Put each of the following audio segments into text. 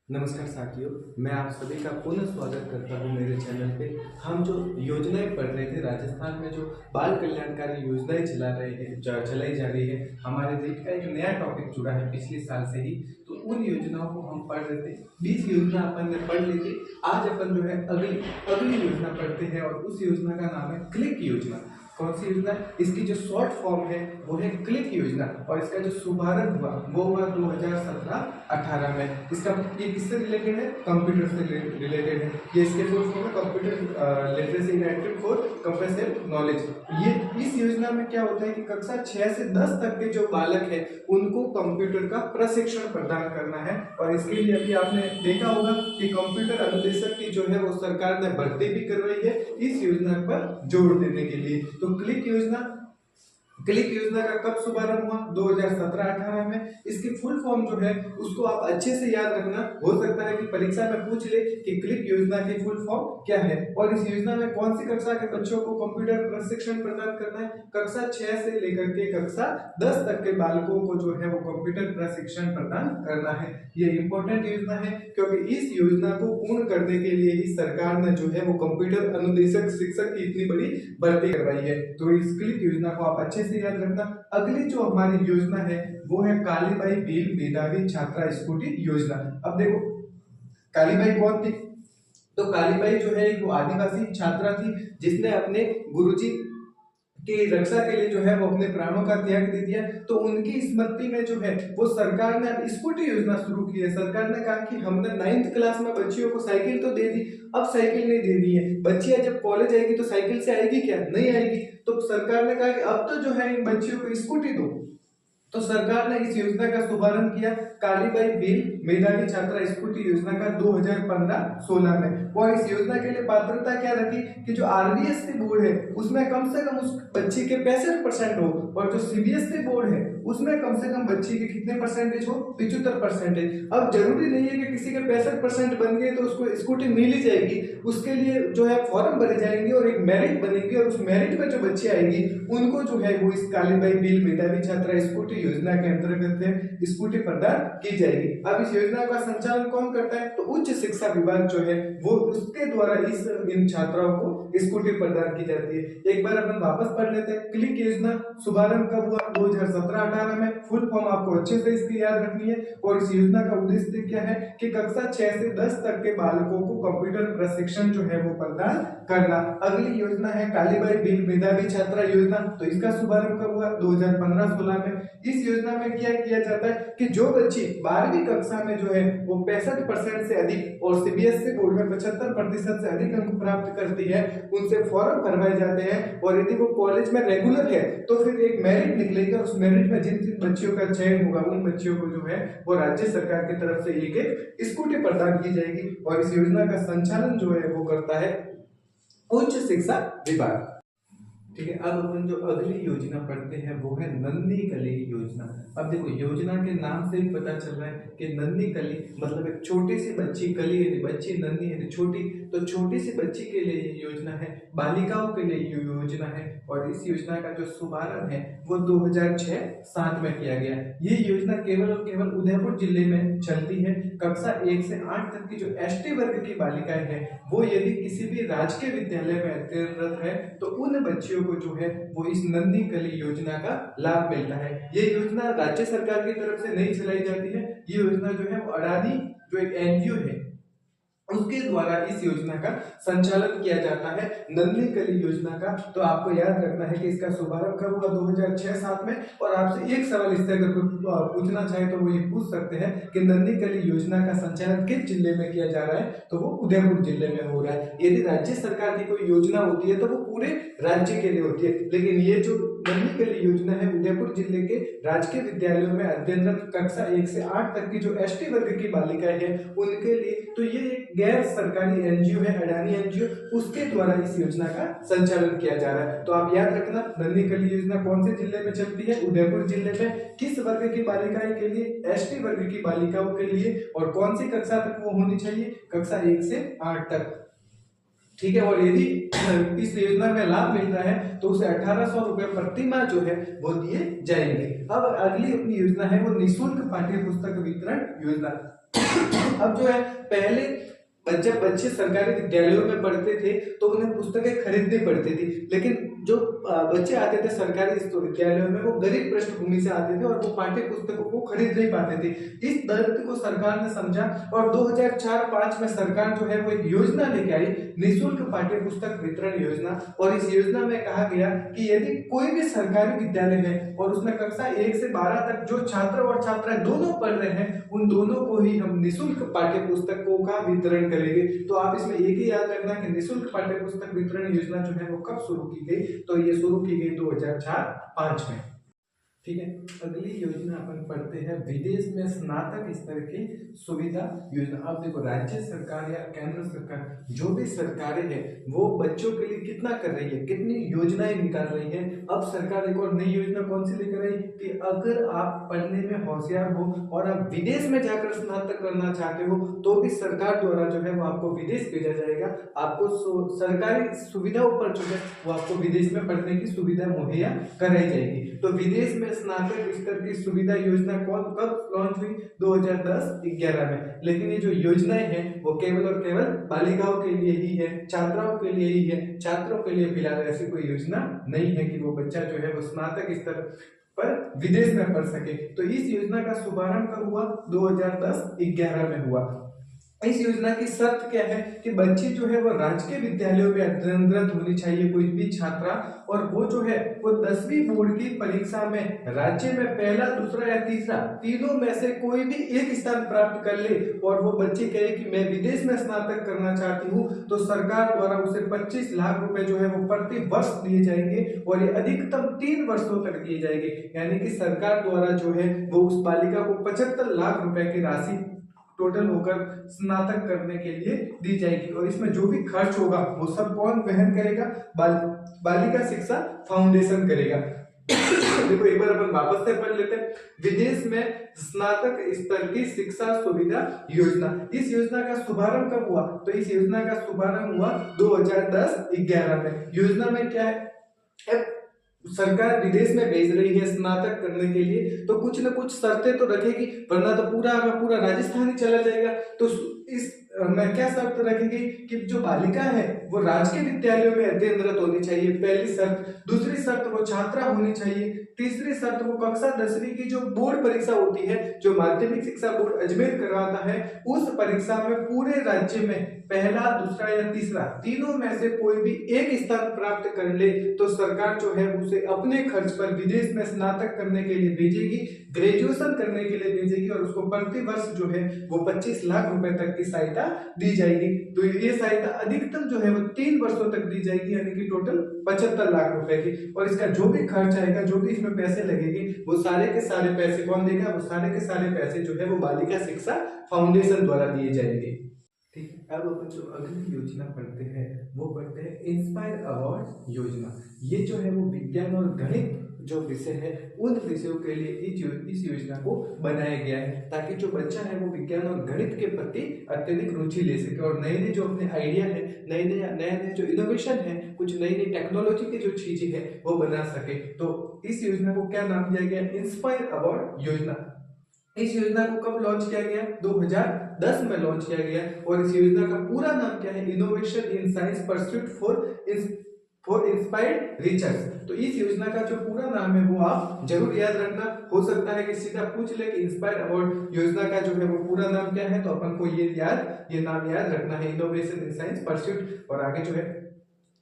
नमस्कार साथियों, मैं आप सभी का पुनः स्वागत करता हूं मेरे चैनल पे। हम जो योजनाएं पढ़ रहे थे, राजस्थान में जो बाल कल्याणकारी योजनाएं चलाई जा रही है, हमारे देश का एक नया टॉपिक जुड़ा है पिछले साल से ही। तो उन योजनाओं को हम पढ़ रहे थे। 20 योजना अपन ने पढ़ ली थी। आज अपन जो है अगली अगली योजना पढ़ते हैं और उस योजना का नाम है क्लिक योजना। कौन सी योजना? इसकी जो शॉर्ट फॉर्म है वो है क्लिक योजना और इसका जो शुभारंभ हुआ वो हुआ 2017-18 में। इसका ये किससे रिलेटेड है? कंप्यूटर से रिलेटेड है। ये इसके फुल फॉर्म है computer literacy initiative for computer knowledge. ये इस योजना में क्या होता है कि कक्षा 6 से 10 तक के जो बालक है उनको कंप्यूटर का प्रशिक्षण प्रदान करना है। और इसके लिए अभी आपने देखा होगा कि कंप्यूटर अनुदेशक की जो है वो सरकार ने भर्ती भी करवाई है इस योजना पर जोर देने के लिए। तो क्लिक योजना का कब शुभारंभ हुआ? 2017-18 में। इसकी फुल फॉर्म जो है उसको आप अच्छे से याद रखना। हो सकता है कि परीक्षा में पूछ ले कि क्लिक योजना की फुल फॉर्म क्या है और इस योजना में कौन सी कक्षा के बच्चों को कंप्यूटर प्रशिक्षण प्रदान करना है। कक्षा 6 से लेकर के कक्षा 10 तक के बालकों को जो है वो कंप्यूटर प्रशिक्षण प्रदान करना है। ये इंपॉर्टेंट योजना है क्योंकि इस योजना को पूर्ण करने के लिए ही सरकार ने जो है वो कंप्यूटर अनुदेशक शिक्षक की इतनी बड़ी भर्ती करवाई है। तो इस क्लिक योजना को आप अच्छे से याद रखना। अगली जो हमारी योजना है वो है कालीबाई भील मेधावी छात्रा स्कूटी योजना। अब देखो, कालीबाई कौन थी? तो कालीबाई जो है वो आदिवासी छात्रा थी जिसने अपने गुरुजी की रक्षा के लिए जो है वो अपने प्राणों का त्याग दे दिया। तो उनकी स्मृति में जो है वो सरकार ने अब स्कूटी योजना शुरू की है। सरकार ने कहा कि हमने 9th क्लास में बच्चियों को साइकिल तो दे दी, अब साइकिल नहीं देनी है। बच्चियां जब कॉलेज आएगी तो साइकिल से आएगी क्या? नहीं आएगी। तो सरकार ने कहा कि अब तो जो है इन बच्चियों को स्कूटी दो। तो सरकार ने इस योजना का शुभारंभ किया कालीबाई भील मेधावी छात्रा स्कूटी योजना का 2015-16 में। और इस योजना के लिए पात्रता क्या रखी कि जो आरबीएससी बोर्ड है उसमें कम से कम उस बच्चे के 65% हो और जो सीबीएसई बोर्ड है उसमें कम से कम बच्चे के कितने परसेंटेज हो? 75%। अब जरूरी नहीं है कि किसी के 65% बन गए तो उसको स्कूटी मिल ही जाएगी। उसके लिए जो है फॉर्म भरे जाएंगे और एक मेरिट बनेगी और उस मेरिट में जो बच्चे आएंगी उनको जो है वो इस कालीबाई भील मेधावी छात्रा स्कूटी योजना के अंतर्गत स्कूटी प्रदान की जाएगी। अब इस योजना का संचालन कौन करता है? तो उच्च शिक्षा विभाग जो है वो उसके द्वारा इन छात्राओं को स्कूटी प्रदान की जाती है। एक बार अपन वापस पढ़ लेते हैं। क्लिक योजना शुभारंभ कब हुआ? 2017-18 में। फुल फॉर्म आपको अच्छे से इसकी याद रखनी है। और इस योजना का उद्देश्य क्या है कि कक्षा 6 से 10 तक के बालकों को कंप्यूटर प्रशिक्षण जो है वो प्रदान करना। अगली योजना है कालीबाई भील मेधावी छात्रा योजना। तो इसका शुभारंभ कब हुआ? 2015-16 में। इस योजना में क्या किया जाता है कि जो बच्ची 12वीं कक्षा में जो है वो 65% से अधिक और सीबीएसई बोर्ड में 75% से अधिक अंक प्राप्त करती है उनसे फॉर्म भरवाए जाते हैं। और यदि वो कॉलेज में रेगुलर है तो फिर एक मेरिट निकलेगा। उस मेरिट में जिन जिन बच्चियों का चयन होगा उन बच्चियों को जो है वो राज्य सरकार की तरफ से एक एक स्कूटी प्रदान की जाएगी। और इस योजना का संचालन जो है वो करता है उच्च शिक्षा विभाग। ठीक है। अब अपन जो अगली योजना पढ़ते हैं वो है नन्ही कली योजना। अब देखो, योजना के नाम से ही पता चल रहा है कि नन्ही कली मतलब एक छोटी सी बच्ची, कली यानी बच्ची, नन्ही यानी छोटी, तो छोटी सी बच्ची के लिए ये योजना है, बालिकाओं के लिए ये योजना है। और इस योजना का जो शुभारंभ है वो 2006-7 में किया गया। ये योजना केवल और केवल उदयपुर जिले में चलती है। कक्षा 1 से 8 तक की जो एसटी वर्ग की बालिकाएं हैं वो यदि किसी भी राजकीय विद्यालय में अध्ययनरत है तो उन बच्चियों को जो है वो इस नन्ही कली योजना का लाभ मिलता है। ये योजना राज्य सरकार की तरफ से नहीं चलाई जाती है। ये योजना जो है वो अडानी जो एक एनजीओ है उसके द्वारा इस योजना का संचालन किया जाता है, नन्ही कली योजना का। तो आपको याद रखना है कि इसका शुभारंभ कब हुआ? 2006-7 में। और आपसे एक सवाल इससे अगर पूछना चाहे तो वो ये पूछ सकते हैं कि नन्ही कली योजना का संचालन किस जिले में किया जा रहा है? तो वो उदयपुर जिले में हो रहा है। यदि राज्य सरकार की कोई योजना होती है तो वो पूरे राज्य के लिए होती है, लेकिन ये जो नन्ही कली योजना है उदयपुर जिले के राजकीय विद्यालयों में अध्ययनरत कक्षा 1 से 8 तक की जो एसटी वर्ग की बालिकाएं हैं उनके लिए। तो ये एक गैर सरकारी एनजीओ है, अडानी एनजीओ, उसके द्वारा इस योजना का संचालन किया जा रहा है। तो आप याद रखना, नन्ही कली योजना कौन से जिले में चलती है? उदयपुर जिले में। किस वर्ग की बालिकाएं के लिए? एसटी वर्ग की बालिकाओं के लिए। और कौन सी कक्षा तक वो होनी चाहिए? कक्षा 1 से 8 तक। ठीक है। और यदि इस योजना में लाभ मिल रहा है तो उसे 1800 रुपये प्रति माह जो है वो दिए जाएंगे। अब अगली अपनी योजना है वो निःशुल्क पाठ्य पुस्तक वितरण योजना। अब जो है पहले जब बच्चे सरकारी विद्यालयों में पढ़ते थे तो उन्हें पुस्तकें खरीदनी पड़ती थी, लेकिन जो बच्चे आते थे सरकारी विद्यालयों में वो गरीब पृष्ठभूमि से आते थे और वो पाठ्य पुस्तकों को खरीद नहीं पाते थे। इस दर्द को सरकार ने समझा और 2004-05 में सरकार जो है वो एक योजना लेके आई, निःशुल्क पाठ्य पुस्तक वितरण योजना। और इस योजना में कहा गया कि यदि कोई भी सरकारी विद्यालय है और उसमें कक्षा 1 से 12 तक जो छात्र और छात्राएं दोनों पढ़ रहे हैं, उन दोनों को ही हम निःशुल्क पाठ्य पुस्तकों का वितरण करेंगे। तो आप इसमें एक ही याद रखना कि निःशुल्क पाठ्य पुस्तक वितरण योजना जो है वो कब शुरू की गई, तो ये शुरू की गई 2004-05 में। ठीक है। अगली योजना अपन पढ़ते हैं विदेश में स्नातक स्तर की सुविधा योजना। अब देखो राज्य सरकार या केंद्र सरकार जो भी सरकारें हैं वो बच्चों के लिए कितना कर रही है, कितनी योजनाएं निकाल रही है। अब सरकार एक और नई योजना कौन सी लेकर आई कि अगर आप पढ़ने में होशियार हो और आप विदेश में जाकर स्नातक करना चाहते हो तो भी सरकार द्वारा जो है वो आपको विदेश भेजा जाएगा। आपको सरकारी सुविधाओं पर जो है वो आपको विदेश में पढ़ने की सुविधा मुहैया कराई जाएगी। तो विदेश में स्नातक स्तर की सुविधा योजना कब लॉन्च हुई? 2010-11 में। लेकिन ये जो योजनाएं हैं वो केवल और केवल बालिकाओं के लिए ही है, छात्राओं के लिए ही है। छात्रों के लिए फिलहाल ऐसी कोई योजना नहीं है कि वो बच्चा जो है वो स्नातक स्तर पर विदेश में पढ़ सके। तो इस योजना का शुभारंभ कब हुआ? 2010-11 में हुआ। इस योजना की शर्त क्या है कि बच्ची जो है वो राजकीय विद्यालयों में अध्ययनरत होनी चाहिए कोई भी छात्रा, और वो जो है वो 10वीं बोर्ड की परीक्षा में राज्य में पहला, दूसरा या तीसरा तीनों में से कोई भी एक स्थान प्राप्त कर ले और वो बच्ची कहे कि मैं विदेश में स्नातक करना चाहती हूँ, तो सरकार द्वारा उसे 25 लाख रुपए जो है वो प्रति वर्ष दिए जाएंगे और ये अधिकतम 3 वर्षों तक दिए जाएंगे। यानी कि सरकार द्वारा जो है वो उस बालिका को 75 लाख रुपए की राशि टोटल होकर स्नातक करने के लिए दी जाएगी। और इसमें जो भी खर्च होगा वो सब कौन वहन करेगा? बालिका शिक्षा फाउंडेशन करेगा। देखो एक बार अपन वापस से पढ़ लेते हैं। विदेश में स्नातक स्तर की शिक्षा सुविधा योजना। इस योजना का शुभारंभ कब हुआ? तो इस योजना का शुभारंभ हुआ 2010-11 में। योजना में क्या है, सरकार विदेश में भेज रही है स्नातक करने के लिए तो कुछ न कुछ शर्तें तो रखेगी, वरना तो पूरा राजस्थान ही चला जाएगा। तो इस में क्या शर्त रखेगी कि जो बालिका है वो राजकीय विद्यालयों में अध्ययनरत होनी चाहिए, पहली शर्त। दूसरी शर्त वो छात्रा होनी चाहिए। तीसरी शर्त वो कक्षा 10वीं की जो बोर्ड परीक्षा होती है, जो माध्यमिक शिक्षा बोर्ड अजमेर करवाता है, उस परीक्षा में पूरे राज्य में पहला, दूसरा या तीसरा तीनों में से कोई भी एक स्थान प्राप्त कर ले तो सरकार जो है उसे अपने खर्च पर विदेश में स्नातक करने के लिए भेजेगी, ग्रेजुएशन करने के लिए भेजेगी और उसको प्रति वर्ष जो है वो 25 लाख रुपए तक की सहायता दी जाएगी। तो ये सहायता अधिकतम जो है वो 3 वर्षों तक दी जाएगी, यानी कि टोटल 75 लाख रुपए की। और इसका जो भी खर्च आएगा, जो भी इसमें पैसे लगेंगे, वो सारे के सारे पैसे कौन देगा? वो सारे के सारे पैसे जो है वो बालिका शिक्षा फाउंडेशन द्वारा दिए जाएंगे। ठीक है। अब अपन जो अगली योजना पढ़ते हैं वो पढ़ते हैं इंस्पायर अवार्ड योजना। ये जो है वो विज्ञान और गणित जो विषय है उन विषयों के लिए इस योजना को बनाया गया है, ताकि जो बच्चा है वो विज्ञान और गणित के प्रति अत्यधिक रुचि ले सके और नए नए जो अपने आइडिया है, नए जो इनोवेशन है, कुछ नई नई टेक्नोलॉजी की जो चीजें है वो बना सके। तो इस योजना को क्या नाम दिया गया? इंस्पायर अवार्ड योजना। इस योजना को कब लॉन्च किया गया? 2010 में लॉन्च किया गया। और इस योजना का पूरा नाम क्या है? Innovation in science pursuit for inspired research. तो इस योजना का जो पूरा नाम है वो आप जरूर याद रखना। हो सकता है कि सीधा पूछ ले कि इंस्पायर अवार्ड योजना का जो है वो पूरा नाम क्या है, तो अपन को ये नाम याद रखना है, इनोवेशन इन साइंस परस्यूट। और आगे जो है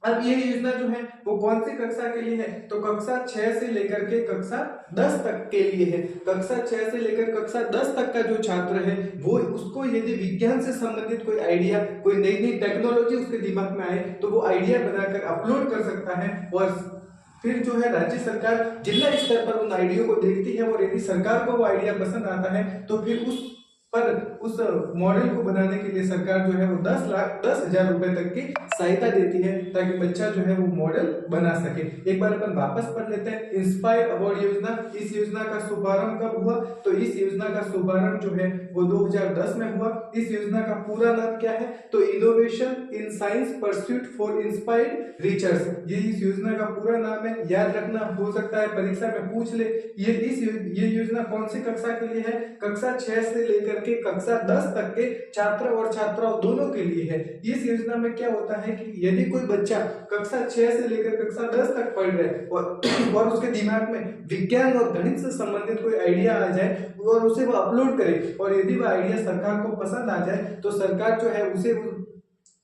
अब ये योजना जो है वो कौन सी कक्षा के लिए है? तो कक्षा 6 से लेकर के कक्षा 10 तक के लिए है। कक्षा 6 से लेकर कक्षा 10 तक का जो छात्र है वो उसको यदि विज्ञान से संबंधित कोई आइडिया, कोई नई नई टेक्नोलॉजी उसके दिमाग में आए तो वो आइडिया बनाकर अपलोड कर सकता है। और फिर जो है राज्य सरकार जिला स्तर पर उन आइडिया को देखती है और यदि सरकार को वो आइडिया पसंद आता है तो फिर उस पर उस मॉडल को बनाने के लिए सरकार जो है वो 10,10,000 रुपए तक की सहायता देती है ताकि बच्चा जो है वो मॉडल बना सके। एक बार अपन वापस पढ़ लेते हैं इंस्पायर अवार्ड योजना। इस योजना का शुभारंभ कब हुआ? तो इस योजना का शुभारंभ जो है वो 2010 में हुआ। इस योजना का पूरा नाम क्या है? तो innovation in science pursuit for inspired research, ये इस योजना का पूरा नाम है। याद रखना, हो सकता है परीक्षा में पूछ ले। ये योजना कौन सी कक्षा के लिए है? कक्षा 6 से लेकर के कक्षा 10 तक के छात्र और छात्राओं दोनों के लिए है। इस योजना में क्या होता है कि यदि कोई बच्चा कक्षा 6 से लेकर कक्षा 10 तक पढ़ रहा है और उसके दिमाग में विज्ञान और गणित से संबंधित कोई आइडिया आ जाए और उसे वो अपलोड करे, और यदि वह आइडिया सरकार को पसंद आ जाए तो सरकार जो है उसे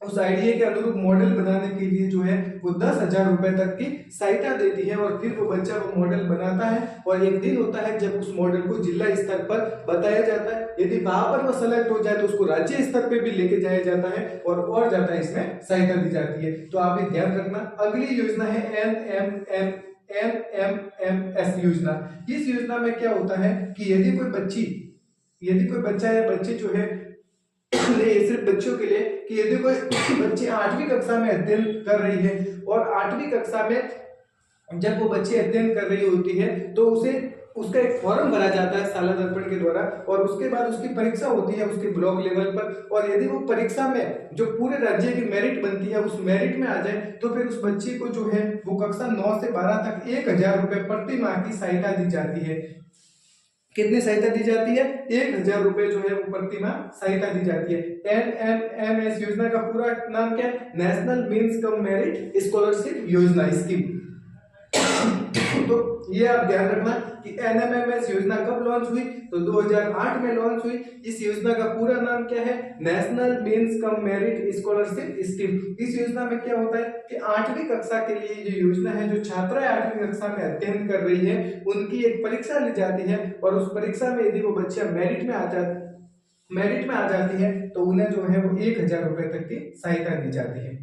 उस आइडिया के अनुरूप मॉडल बनाने के लिए जो है वो 10,000 रुपए तक की सहायता देती है, और फिर वो बच्चा वो मॉडल बनाता है और एक दिन होता है जब उस मॉडल को जिला स्तर पर बताया जाता है। यदि वहां पर वो सेलेक्ट हो जाए तो उसको राज्य स्तर पे भी लेके जाया जाता है और ज्यादा इसमें सहायता दी जाती है। तो आप भी ध्यान रखना। अगली योजना है NMMS योजना। इस योजना में क्या होता है कि यदि कोई बच्चा या बच्ची जो है, ये सिर्फ बच्चों के लिए, कि यदि कोई बच्चे 8वीं कक्षा में अध्ययन कर रही है और 8वीं कक्षा में जब वो बच्चे अध्ययन कर रही होती है तो उसका एक फॉर्म भरा जाता है साला दर्पण के द्वारा, और उसके बाद उसकी परीक्षा होती है उसके ब्लॉक लेवल पर, और यदि वो परीक्षा में जो पूरे राज्य की मेरिट बनती है उस मेरिट में आ जाए तो फिर उस बच्चे को जो है वो कक्षा 9 से 12 तक 1,000 रुपए प्रति माह की सहायता दी जाती है। कितनी सहायता दी जाती है? 1,000 रुपए जो है वो प्रति माह सहायता दी जाती है। NMMS योजना का पूरा नाम क्या है? National means cum merit scholarship योजना स्कीम। तो ये आप ध्यान रखना कि NMMS योजना कब लॉन्च हुई? तो 2008 में लॉन्च हुई। इस योजना का पूरा नाम क्या है? National means cum merit scholarship scheme. इस योजना में क्या होता है कि 8वीं कक्षा के लिए जो योजना है, जो छात्रा 8वीं कक्षा में अध्ययन कर रही है उनकी एक परीक्षा ली जाती है, और उस परीक्षा में यदि वो बच्चा मेरिट में आ जाती है तो उन्हें जो है वो 1,000 रुपए तक की सहायता दी जाती है।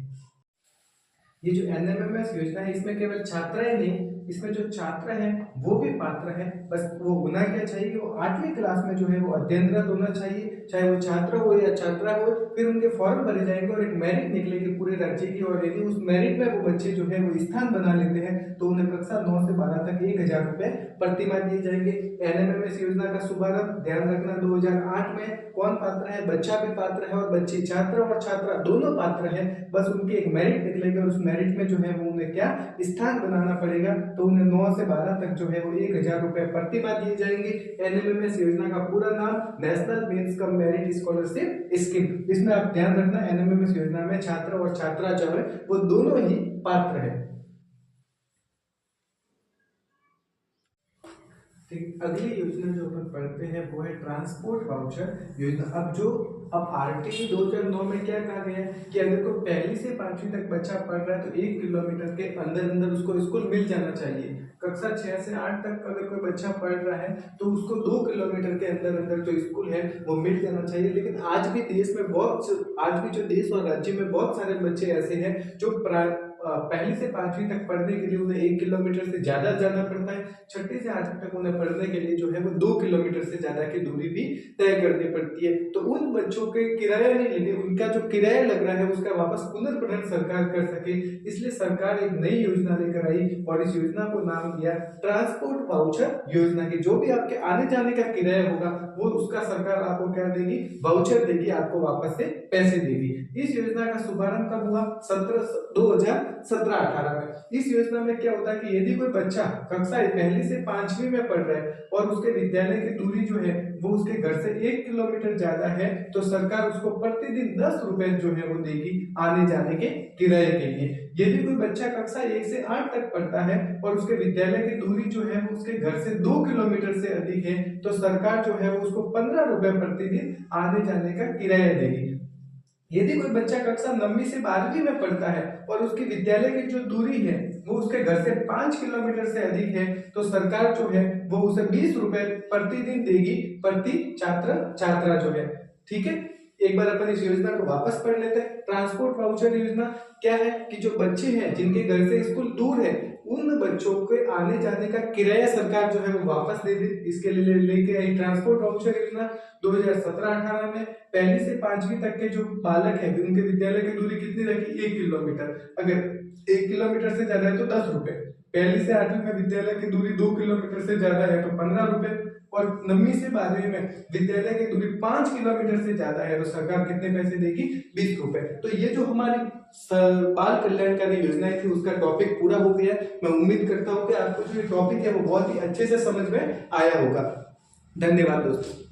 ये जो NMMS योजना है इसमें केवल छात्राएं नहीं, इसमें जो छात्र हैं वो भी पात्र हैं। बस वो होना क्या चाहिए कि वो 8वीं क्लास में जो है वो अध्ययनरत होना चाहिए, चाहे वो छात्र हो या छात्रा हो। फिर उनके फॉर्म भरे जाएंगे और एक मेरिट निकलेगी पूरे राज्य की, और यदि उस मेरिट में वो बच्चे जो है वो स्थान बना लेते हैं तो उन्हें कक्षा 9 से 12 तक 1,000 रुपए प्रति माह दिए जाएंगे। NMMS योजना का शुभारंभ, ध्यान रखना, 2008 में। कौन पात्र है? बच्चा भी पात्र है और बच्ची, छात्र और छात्रा दोनों पात्र है। बस उनकी एक मेरिट निकलेगी और उस मेरिट में जो है वो उन्हें क्या स्थान बनाना पड़ेगा, तो उन्हें 9 से 12 तक जो है वो 1,000 रुपए प्रति माह दिए जाएंगे। NMMS योजना का पूरा नाम national means cum merit scholarship scheme. इसमें आप ध्यान रखना NMMS योजना में छात्र और छात्रा जो है वो दोनों ही पात्र है। ठीक, अगली योजना जो अपन पढ़ते हैं वो है ट्रांसपोर्ट वाउचर योजना। अब RTE 2009 में क्या कहा गया है कि अगर कोई पहली से 5वीं तक बच्चा पढ़ रहा है तो 1 किलोमीटर के अंदर अंदर उसको स्कूल मिल जाना चाहिए। कक्षा 6 से 8 तक अगर कोई बच्चा पढ़ रहा है तो उसको 2 किलोमीटर के अंदर अंदर जो स्कूल है वो मिल जाना चाहिए। लेकिन आज भी जो देश और राज्य में बहुत सारे बच्चे ऐसे हैं जो पहली से 5वीं तक पढ़ने के लिए उन्हें 1 किलोमीटर से ज्यादा जाना पड़ता है। 6ठी से 8वीं तक उन्हें पढ़ने के लिए जो है वो 2 किलोमीटर से ज्यादा की दूरी भी तय करनी पड़ती है। तो उन बच्चों के किराया नहीं लेने, उनका जो किराया लग रहा है उसका वापस पुनर्पठन सरकार कर सके, इसलिए सरकार एक नई योजना लेकर आई और इस योजना को नाम दिया ट्रांसपोर्ट वाउचर योजना। की जो भी आपके आने जाने का किराया होगा वो उसका सरकार आपको क्या देगी? वाउचर देगी, आपको वापस से पैसे देगी। इस योजना का शुभारंभ कब हुआ? 2017-18 में। इस योजना में क्या होता है कि यदि कोई बच्चा कक्षा पहली से 5वीं में पढ़ रहा है और उसके विद्यालय की दूरी जो है वो उसके घर से 1 किलोमीटर ज्यादा है तो सरकार उसको प्रतिदिन 10 रुपए जो है वो देगी आने जाने के किराए के लिए। यदि कोई बच्चा कक्षा 1 से 8 तक पढ़ता है और उसके विद्यालय की दूरी जो है वो उसके घर से 2 किलोमीटर से अधिक है तो सरकार जो है वो उसको 15 रुपए प्रतिदिन आने जाने का किराया देगी। यदि कोई बच्चा कक्षा 9वीं से 12वीं में पढ़ता है और उसकी विद्यालय की जो दूरी है वो उसके घर से 5 किलोमीटर से अधिक है तो सरकार जो है वो उसे 20 रुपए प्रतिदिन देगी प्रति छात्र छात्रा जो है। ठीक है, एक बार अपन इस योजना को वापस पढ़ लेते हैं। ट्रांसपोर्ट वाउचर योजना क्या है कि जो बच्चे हैं जिनके घर से स्कूल दूर है, उन बच्चों के आने जाने का किराया सरकार जो है वो वापस दे दे, इसके लिए लेके आई ट्रांसपोर्ट वाउचर योजना 2017-18 में। पहली से 5वीं तक के जो बालक है उनके विद्यालय की दूरी कितनी रखी, 1 किलोमीटर। अगर 1 किलोमीटर से ज्यादा है तो 10 रुपए। पहली से 8वीं में विद्यालय की दूरी 2 किलोमीटर से ज्यादा है तो 15 रुपए, और 9वीं से 12वीं में विद्यालय की दूरी 5 किलोमीटर से ज्यादा है तो सरकार कितने पैसे देगी, 20 रुपए। तो ये जो हमारी बाल कल्याणकारी योजनाएं थी उसका टॉपिक पूरा हो गया। मैं उम्मीद करता हूँ कि आपको जो ये टॉपिक है वो बहुत ही अच्छे से समझ में आया होगा। धन्यवाद दोस्तों।